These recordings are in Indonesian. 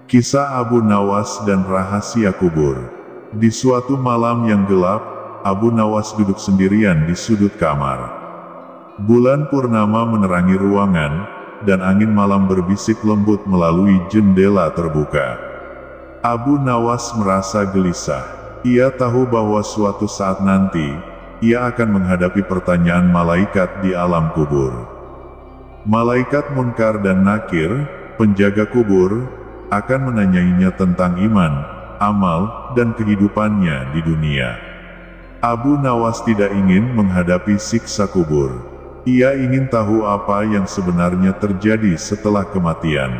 Kisah Abu Nawas dan Rahasia Kubur. Di suatu malam yang gelap, Abu Nawas duduk sendirian di sudut kamar. Bulan purnama menerangi ruangan, dan angin malam berbisik lembut melalui jendela terbuka. Abu Nawas merasa gelisah. Ia tahu bahwa suatu saat nanti, ia akan menghadapi pertanyaan malaikat di alam kubur. Malaikat Munkar dan Nakir, penjaga kubur, akan menanyainya tentang iman, amal, dan kehidupannya di dunia. Abu Nawas tidak ingin menghadapi siksa kubur. Ia ingin tahu apa yang sebenarnya terjadi setelah kematian.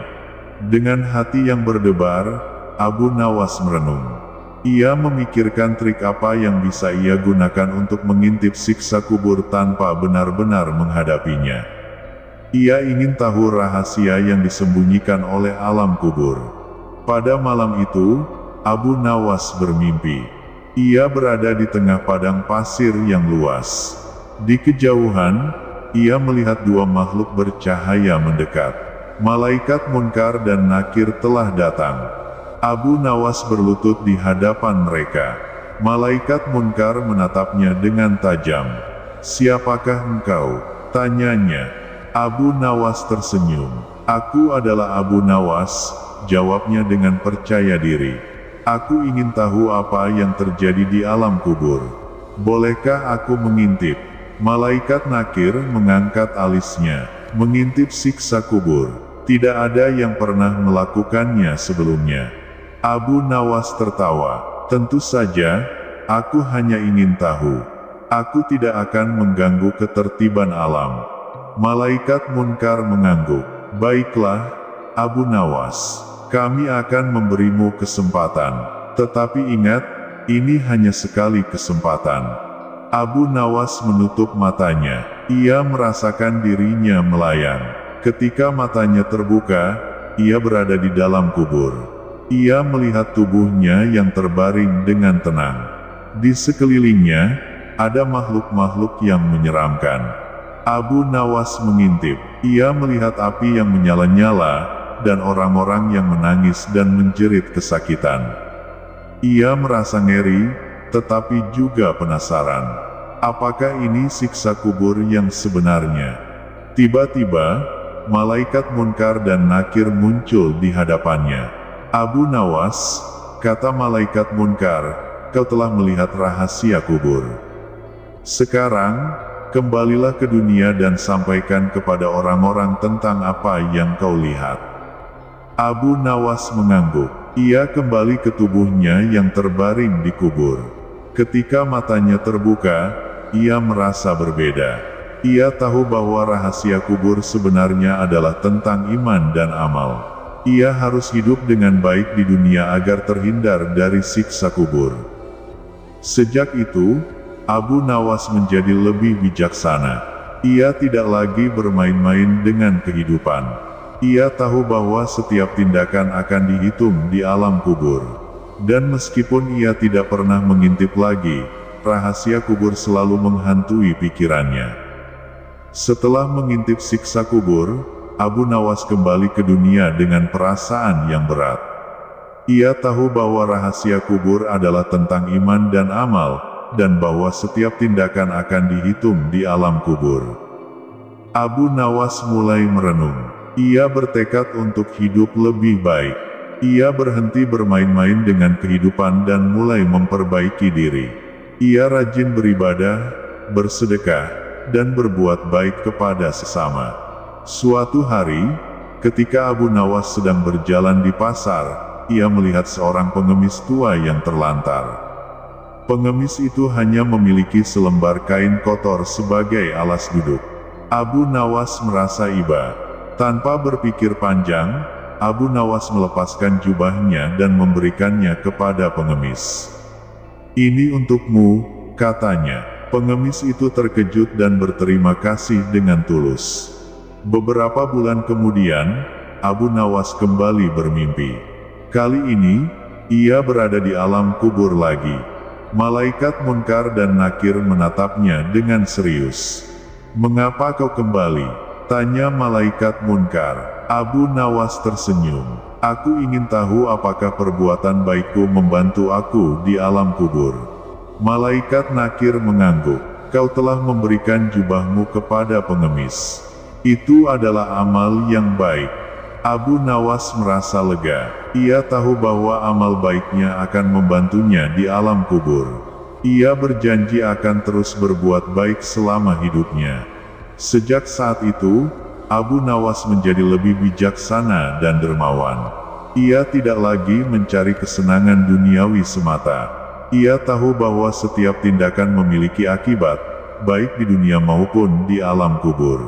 Dengan hati yang berdebar, Abu Nawas merenung. Ia memikirkan trik apa yang bisa ia gunakan untuk mengintip siksa kubur tanpa benar-benar menghadapinya. Ia ingin tahu rahasia yang disembunyikan oleh alam kubur. Pada malam itu, Abu Nawas bermimpi. Ia berada di tengah padang pasir yang luas. Di kejauhan, ia melihat dua makhluk bercahaya mendekat. Malaikat Munkar dan Nakir telah datang. Abu Nawas berlutut di hadapan mereka. Malaikat Munkar menatapnya dengan tajam. "Siapakah engkau?" tanyanya. Abu Nawas tersenyum. "Aku adalah Abu Nawas," jawabnya dengan percaya diri. "Aku ingin tahu apa yang terjadi di alam kubur. Bolehkah aku mengintip?" Malaikat Nakir mengangkat alisnya. "Mengintip siksa kubur. Tidak ada yang pernah melakukannya sebelumnya." Abu Nawas tertawa. "Tentu saja, aku hanya ingin tahu. Aku tidak akan mengganggu ketertiban alam." Malaikat Munkar mengangguk. "Baiklah, Abu Nawas. Kami akan memberimu kesempatan. Tetapi ingat, ini hanya sekali kesempatan." Abu Nawas menutup matanya. Ia merasakan dirinya melayang. Ketika matanya terbuka, ia berada di dalam kubur. Ia melihat tubuhnya yang terbaring dengan tenang. Di sekelilingnya, ada makhluk-makhluk yang menyeramkan. Abu Nawas mengintip. Ia melihat api yang menyala-nyala, dan orang-orang yang menangis dan menjerit kesakitan. Ia merasa ngeri, tetapi juga penasaran. Apakah ini siksa kubur yang sebenarnya? Tiba-tiba, Malaikat Munkar dan Nakir muncul di hadapannya. "Abu Nawas," kata Malaikat Munkar, "kau telah melihat rahasia kubur. Sekarang, kembalilah ke dunia dan sampaikan kepada orang-orang tentang apa yang kau lihat." Abu Nawas mengangguk. Ia kembali ke tubuhnya yang terbaring di kubur. Ketika matanya terbuka, ia merasa berbeda. Ia tahu bahwa rahasia kubur sebenarnya adalah tentang iman dan amal. Ia harus hidup dengan baik di dunia agar terhindar dari siksa kubur. Sejak itu, Abu Nawas menjadi lebih bijaksana. Ia tidak lagi bermain-main dengan kehidupan. Ia tahu bahwa setiap tindakan akan dihitung di alam kubur. Dan meskipun ia tidak pernah mengintip lagi, rahasia kubur selalu menghantui pikirannya. Setelah mengintip siksa kubur, Abu Nawas kembali ke dunia dengan perasaan yang berat. Ia tahu bahwa rahasia kubur adalah tentang iman dan amal, dan bahwa setiap tindakan akan dihitung di alam kubur. Abu Nawas mulai merenung. Ia bertekad untuk hidup lebih baik. Ia berhenti bermain-main dengan kehidupan dan mulai memperbaiki diri. Ia rajin beribadah, bersedekah, dan berbuat baik kepada sesama. Suatu hari, ketika Abu Nawas sedang berjalan di pasar, ia melihat seorang pengemis tua yang terlantar. Pengemis itu hanya memiliki selembar kain kotor sebagai alas duduk. Abu Nawas merasa iba. Tanpa berpikir panjang, Abu Nawas melepaskan jubahnya dan memberikannya kepada pengemis. "Ini untukmu," katanya. Pengemis itu terkejut dan berterima kasih dengan tulus. Beberapa bulan kemudian, Abu Nawas kembali bermimpi. Kali ini, ia berada di alam kubur lagi. Malaikat Munkar dan Nakir menatapnya dengan serius. "Mengapa kau kembali?" tanya Malaikat Munkar. Abu Nawas tersenyum. Aku ingin tahu apakah perbuatan baikku membantu aku di alam kubur. Malaikat Nakir mengangguk. Kau telah memberikan jubahmu kepada pengemis. Itu adalah amal yang baik. Abu Nawas merasa lega. Ia tahu bahwa amal baiknya akan membantunya di alam kubur. Ia berjanji akan terus berbuat baik selama hidupnya. Sejak saat itu, Abu Nawas menjadi lebih bijaksana dan dermawan. Ia tidak lagi mencari kesenangan duniawi semata. Ia tahu bahwa setiap tindakan memiliki akibat, baik di dunia maupun di alam kubur.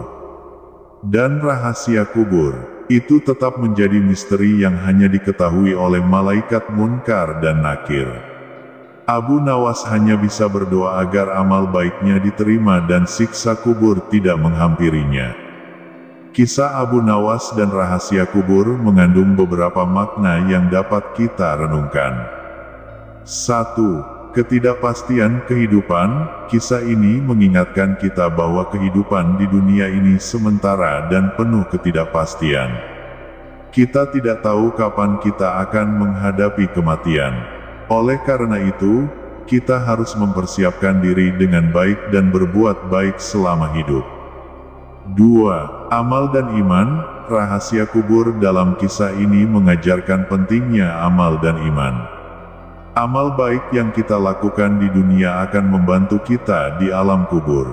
Dan rahasia kubur, itu tetap menjadi misteri yang hanya diketahui oleh malaikat Munkar dan Nakir. Abu Nawas hanya bisa berdoa agar amal baiknya diterima dan siksa kubur tidak menghampirinya. Kisah Abu Nawas dan rahasia kubur mengandung beberapa makna yang dapat kita renungkan. 1. Ketidakpastian kehidupan. Kisah ini mengingatkan kita bahwa kehidupan di dunia ini sementara dan penuh ketidakpastian. Kita tidak tahu kapan kita akan menghadapi kematian. Oleh karena itu, kita harus mempersiapkan diri dengan baik dan berbuat baik selama hidup. 2. Amal dan iman. Rahasia kubur dalam kisah ini mengajarkan pentingnya amal dan iman. Amal baik yang kita lakukan di dunia akan membantu kita di alam kubur.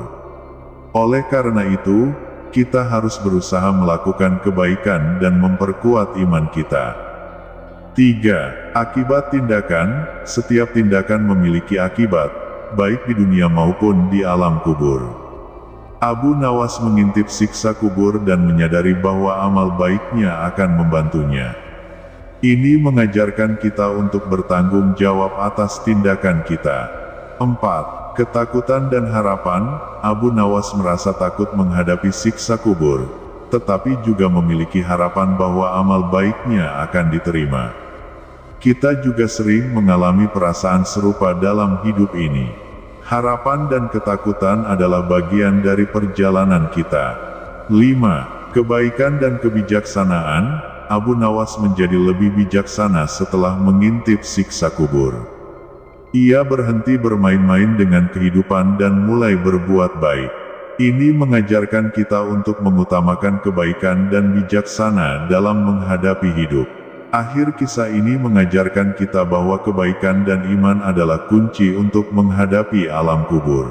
Oleh karena itu, kita harus berusaha melakukan kebaikan dan memperkuat iman kita. 3. Akibat tindakan. Setiap tindakan memiliki akibat, baik di dunia maupun di alam kubur. Abu Nawas mengintip siksa kubur dan menyadari bahwa amal baiknya akan membantunya. Ini mengajarkan kita untuk bertanggung jawab atas tindakan kita. 4. Ketakutan dan harapan. Abu Nawas merasa takut menghadapi siksa kubur, tetapi juga memiliki harapan bahwa amal baiknya akan diterima. Kita juga sering mengalami perasaan serupa dalam hidup ini. Harapan dan ketakutan adalah bagian dari perjalanan kita. 5. Kebaikan dan kebijaksanaan. Abu Nawas menjadi lebih bijaksana setelah mengintip siksa kubur. Ia berhenti bermain-main dengan kehidupan dan mulai berbuat baik. Ini mengajarkan kita untuk mengutamakan kebaikan dan bijaksana dalam menghadapi hidup. Akhir kisah ini mengajarkan kita bahwa kebaikan dan iman adalah kunci untuk menghadapi alam kubur.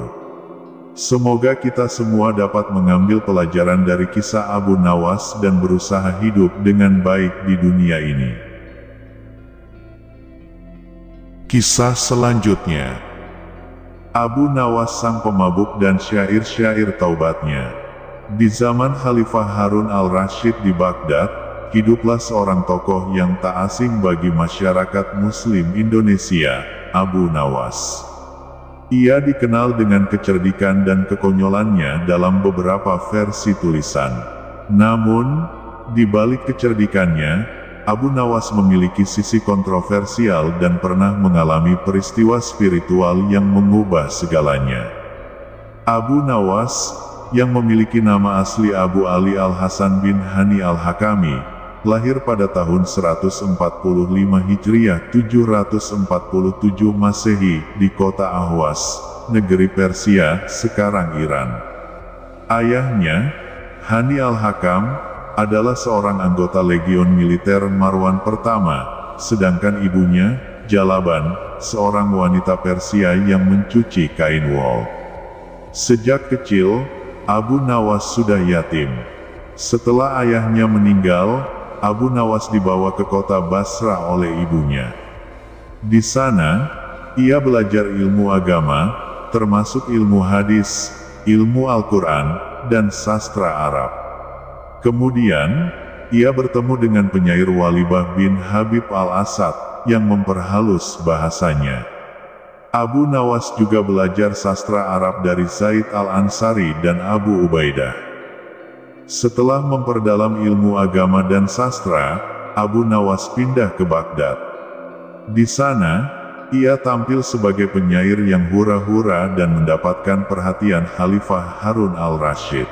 Semoga kita semua dapat mengambil pelajaran dari kisah Abu Nawas dan berusaha hidup dengan baik di dunia ini. Kisah selanjutnya. Abu Nawas sang pemabuk dan syair-syair taubatnya. Di zaman Khalifah Harun al-Rasyid di Baghdad, hiduplah seorang tokoh yang tak asing bagi masyarakat Muslim Indonesia, Abu Nawas. Ia dikenal dengan kecerdikan dan kekonyolannya dalam beberapa versi tulisan. Namun, di balik kecerdikannya, Abu Nawas memiliki sisi kontroversial dan pernah mengalami peristiwa spiritual yang mengubah segalanya. Abu Nawas, yang memiliki nama asli Abu Ali Al-Hasan bin Hani Al-Hakami, lahir pada tahun 145 Hijriah 747 Masehi di kota Ahwas, negeri Persia, sekarang Iran. Ayahnya, Hani Al-Hakam, adalah seorang anggota legion militer Marwan pertama, sedangkan ibunya, Jalaban, seorang wanita Persia yang mencuci kain wol. Sejak kecil, Abu Nawas sudah yatim. Setelah ayahnya meninggal, Abu Nawas dibawa ke kota Basra oleh ibunya. Di sana, ia belajar ilmu agama, termasuk ilmu hadis, ilmu Al-Quran, dan sastra Arab. Kemudian, ia bertemu dengan penyair Walibah bin Habib al-Asad, yang memperhalus bahasanya. Abu Nawas juga belajar sastra Arab dari Zaid al-Ansari dan Abu Ubaidah. Setelah memperdalam ilmu agama dan sastra, Abu Nawas pindah ke Baghdad. Di sana, ia tampil sebagai penyair yang hura-hura dan mendapatkan perhatian Khalifah Harun al-Rasyid.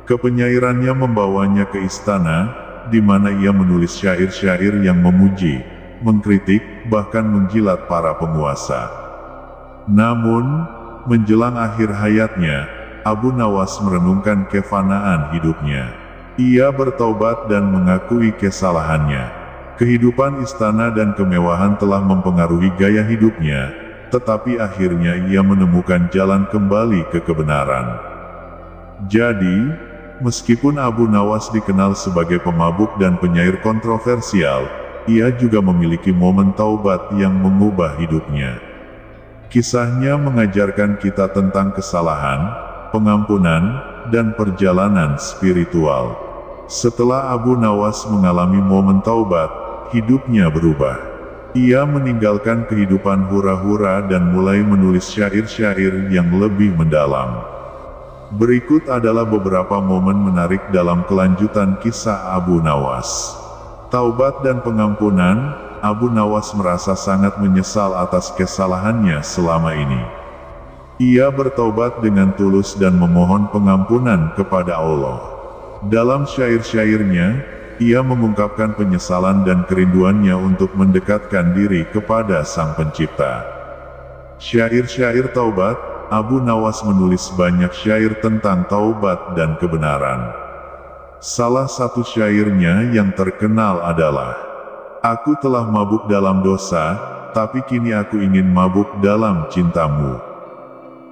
Kepenyairannya membawanya ke istana, di mana ia menulis syair-syair yang memuji, mengkritik, bahkan menjilat para penguasa. Namun, menjelang akhir hayatnya, Abu Nawas merenungkan kefanaan hidupnya. Ia bertaubat dan mengakui kesalahannya. Kehidupan istana dan kemewahan telah mempengaruhi gaya hidupnya, tetapi akhirnya ia menemukan jalan kembali ke kebenaran. Jadi, meskipun Abu Nawas dikenal sebagai pemabuk dan penyair kontroversial, ia juga memiliki momen taubat yang mengubah hidupnya. Kisahnya mengajarkan kita tentang kesalahan, pengampunan, dan perjalanan spiritual. Setelah Abu Nawas mengalami momen taubat, hidupnya berubah. Ia meninggalkan kehidupan hura-hura dan mulai menulis syair-syair yang lebih mendalam. Berikut adalah beberapa momen menarik dalam kelanjutan kisah Abu Nawas. Taubat dan pengampunan. Abu Nawas merasa sangat menyesal atas kesalahannya selama ini. Ia bertaubat dengan tulus dan memohon pengampunan kepada Allah. Dalam syair-syairnya, ia mengungkapkan penyesalan dan kerinduannya untuk mendekatkan diri kepada Sang Pencipta. Syair-syair taubat. Abu Nawas menulis banyak syair tentang taubat dan kebenaran. Salah satu syairnya yang terkenal adalah, "Aku telah mabuk dalam dosa, tapi kini aku ingin mabuk dalam cintamu.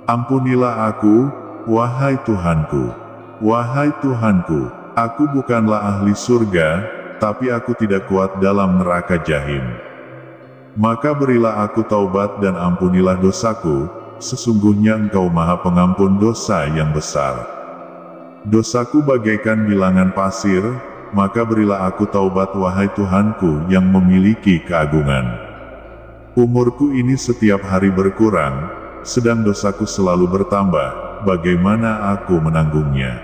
Ampunilah aku, wahai Tuhanku. Wahai Tuhanku, aku bukanlah ahli surga, tapi aku tidak kuat dalam neraka jahim. Maka berilah aku taubat dan ampunilah dosaku, sesungguhnya Engkau Maha Pengampun dosa yang besar. Dosaku bagaikan bilangan pasir, maka berilah aku taubat wahai Tuhanku yang memiliki keagungan. Umurku ini setiap hari berkurang, sedang dosaku selalu bertambah, bagaimana aku menanggungnya?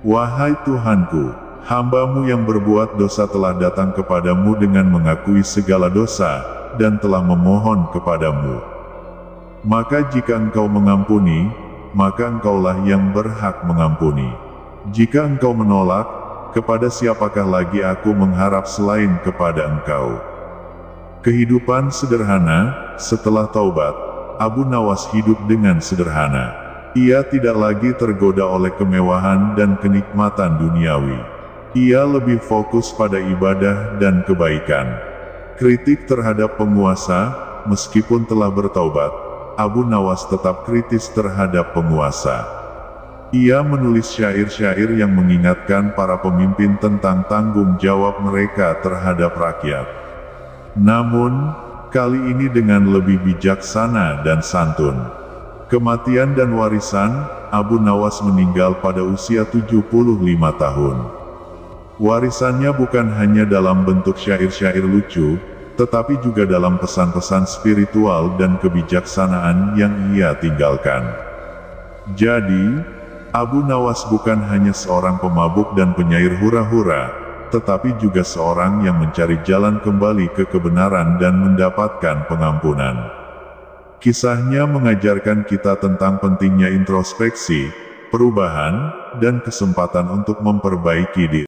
Wahai Tuhanku, hamba-Mu yang berbuat dosa telah datang kepadamu dengan mengakui segala dosa, dan telah memohon kepadamu. Maka jika Engkau mengampuni, maka Engkaulah yang berhak mengampuni. Jika Engkau menolak, kepada siapakah lagi aku mengharap selain kepada Engkau?" Kehidupan sederhana. Setelah taubat, Abu Nawas hidup dengan sederhana. Ia tidak lagi tergoda oleh kemewahan dan kenikmatan duniawi. Ia lebih fokus pada ibadah dan kebaikan. Kritik terhadap penguasa. Meskipun telah bertaubat, Abu Nawas tetap kritis terhadap penguasa. Ia menulis syair-syair yang mengingatkan para pemimpin tentang tanggung jawab mereka terhadap rakyat. Namun, kali ini dengan lebih bijaksana dan santun. Kematian dan warisan. Abu Nawas meninggal pada usia 75 tahun. Warisannya bukan hanya dalam bentuk syair-syair lucu, tetapi juga dalam pesan-pesan spiritual dan kebijaksanaan yang ia tinggalkan. Jadi, Abu Nawas bukan hanya seorang pemabuk dan penyair hura-hura, tetapi juga seorang yang mencari jalan kembali ke kebenaran dan mendapatkan pengampunan. Kisahnya mengajarkan kita tentang pentingnya introspeksi, perubahan, dan kesempatan untuk memperbaiki diri.